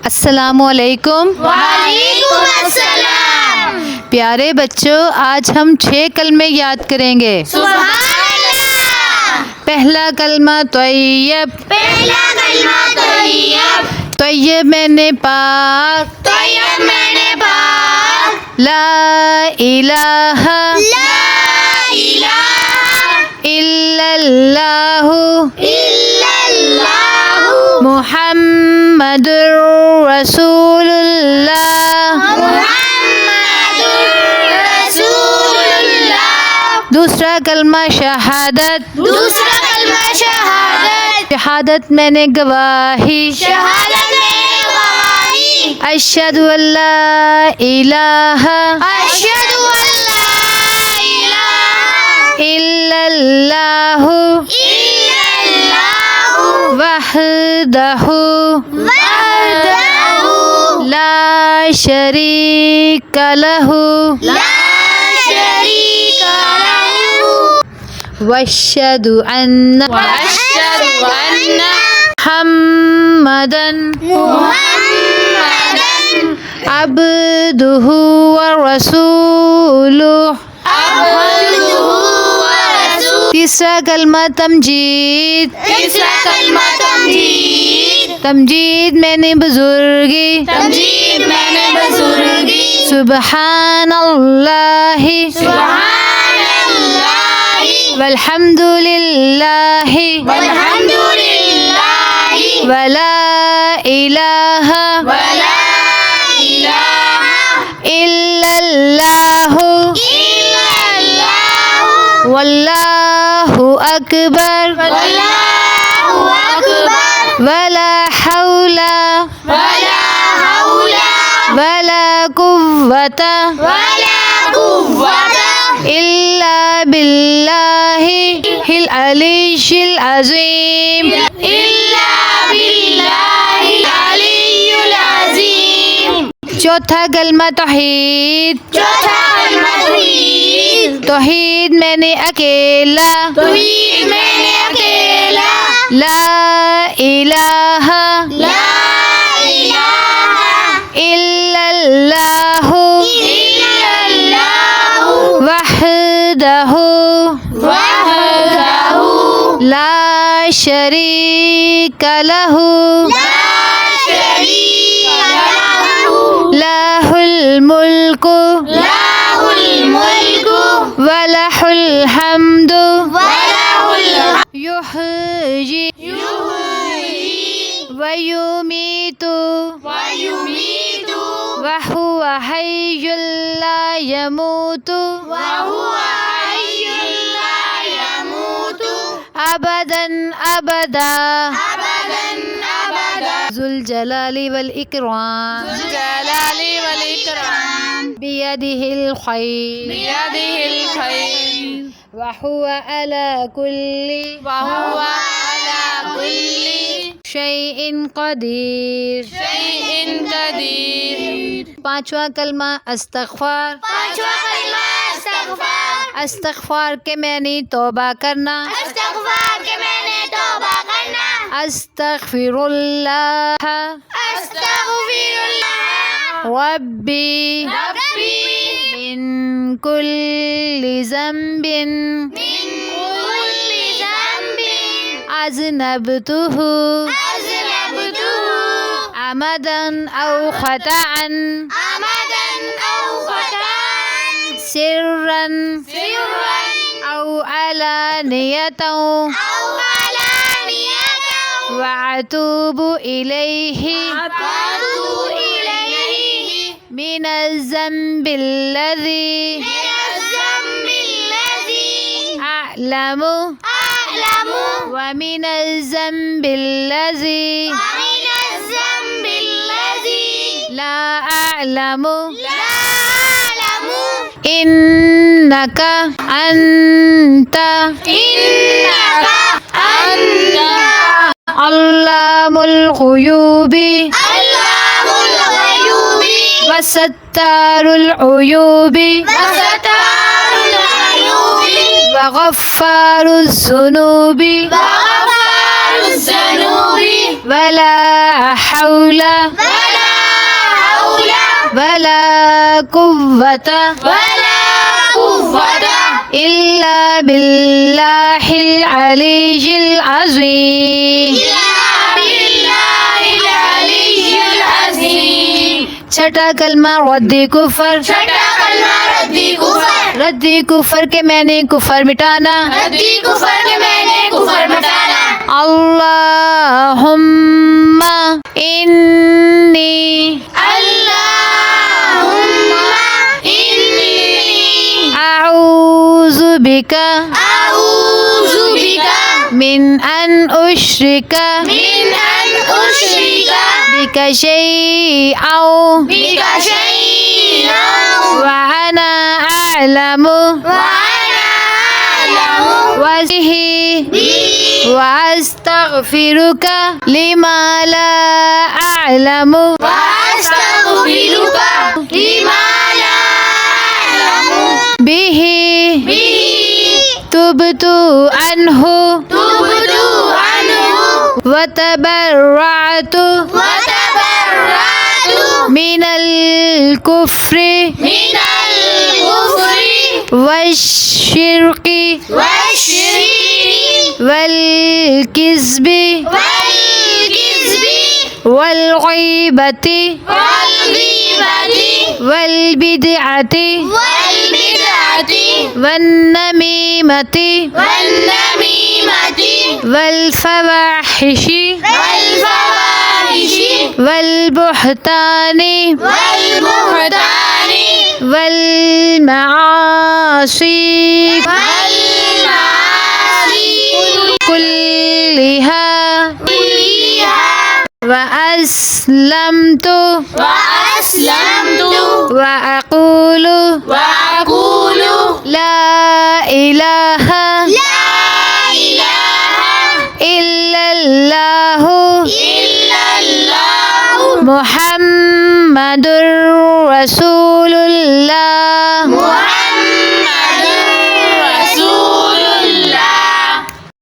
अस्सलामुअलैकुम। वालेकुम अस्सलाम। प्यारे बच्चों, आज हम 6 कलमे याद करेंगे। सुभानअल्लाह। पहला कलमा तय्यब। पहला कलमा तय्यब। तय्यब मैंने पाक। तय्यब मैंने पाक। ला इलाहा ला इलाहा इल्लल्लाहु इल्लल्लाहु मुहम्मदुर रसूलुल्लाह। मुहम्मदुर रसूलुल्लाह। दूसरा कलमा शहादत। दूसरा कलमा शहादत। शहादत मैंने गवाही। शहादत में गवाही। अशहदु अल्ला इलाहा अशहदु अल्ला इलाहा इल्लल्लाहु इल्लल्लाहु वहदहु वहदहु ला शरीका लहु ला शरीक लहु वअशहदु अन्ना मुहम्मदन मुहम्मदन अब्दुहु व रसूलुहु। अब्दुहु व रसूलुहु। तीसरा कलमा तमजीद। तीसरा कलमा तमजीद। तमजीद मैंने बुजुर्गी। तमजीद मैंने बुजुर्गी। सुबहानल्लाहि सुभानअल्लाहि वल्हम्दुलिल्लाहि वल्हम्दुलिल्लाहि वला इलाहा वला इलाहा इल्लल्लाहु इल्लल्लाहु वल्लाहु अकबर वल्लाहु अकबर वला हौला वला हौला वला कुव्वता वला कुव्वता इल्ला बिल्लाहि हिल अलीशिल अज़ीम। इल्ला बिल्लाहि अलियुल अज़ीम। चौथा कलमा तौहीद। चौथा कलमा तौहीद। तौहीद मैंने अकेला। तौहीद मैंने अकेला। ला इलाहा ला इलाहा इल्लल्लाहु इल्लल्लाहु वहदहु वहदहु ला शरीका लहु ला शरीक लहु लहुल मुल्कु लहुल मुल्कु वलहुल हम्दु वलहुल युहयी युहयी वयुमीतु वयुमीतु वहुवा हय्युल ला यमूतु वहुवा हय्युल ला यमूतु अबदन अबदा अबदन अबदा जुल जलाली वल इकराम ज़ुल जलाली वल इकराम बियदिहिल खैर बियदिहिल खैर वहुवा अला कुल्ली वहुवा अला कुल्ली शैइन कदीर। शैइन कदीर। पांचवा कलमा अस्तगफार। पांचवा कलमा इस्तग़फ़ार। अस्तगफार के मैंने तौबा करना। इस्तग़फ़ार के मैंने तौबा करना। अस्तगफिरुल्लाह अस्तग़फ़िरुल्लाह रब्बी रब्बी मिन कुल्ली ज़ंबिन मिन कुल्ली ज़ंबिन अज़नबतुहु अज़नबतुहु अमदन औ ख़ताअन अमदन औ ख़ताअन सिर्रन सिर्रन औ अलानियतन औ अलानियतन वअतूबु इलैहि वअतूबु इलैहि मिनज़्ज़म्बिल्लज़ी मिनज़्ज़म्बिल्लज़ी अअलमु अअलमु व मिनज़्ज़म्बिल्लज़ी वमिनज़्ज़म्बिल्लज़ी ला अअलमु ला अअलमु इन्नका अन्ता इन्नका अन्ता अल्लामुल ग़ुयूबि अल्लामुल ग़यूबि वसत्तारुल उयूबि वसत्तारुल अयूबि वग़फ़्फ़ारुज़ ज़ुनूबि वग़फ़्फ़ारुज़ الذنوب ولا حول ولا حول ولا قوة ولا قوة إلا بالله العلي العظيم. إلا بالله العلي العظيم. छठा कलमा रद्दी कुफर। छठा कलमा रद्दी कुफर। रद्दी कुफर के मैंने कुफर मिटाना। रद्दी कुफर के मैंने कुफर मिटाना। अल्लाहुम्मा इन्नी अल्लाहुम्मा इन्नी अऊज़ु बिका अऊज़ु बिका मिन अन उश्रिका मिन अन उश्रिका बिका शैअन बिका शैअन व अना अअलमु वअना अअलमु वबिही बिही वअस्तगफिरुका लिमा ला अअलमु वअस्तगफिरुका लिमा ला अअलमु बिही बिही तुबतु अन्हु तुबतु अन्हु वतबर्रअतु वतबर्रअतु मिनल कुफ्रि मिनल कुफ्रि वश्शिर्कि वश्शिर्कि वल किज़्बि वल्किज़्बि वल्ग़ीबति वल्गीबति वल्बिदअति वल्बिदअति वन्नमीमति वन्नमीमति वल्फवाहिशि वल्फवाहिशि वल्बुहतानि वल्बुहतानि वल्मआसि वल्मासी कुल्लिहा कुल्लिहा वअस्लमतु वअस्लमतु वअक़ूलु वअक़ूलु ला इलाहा ला इलाहा इल्लल्लाहु इल्लल्लाहु मुहम्मदुर रसूलुल्लाह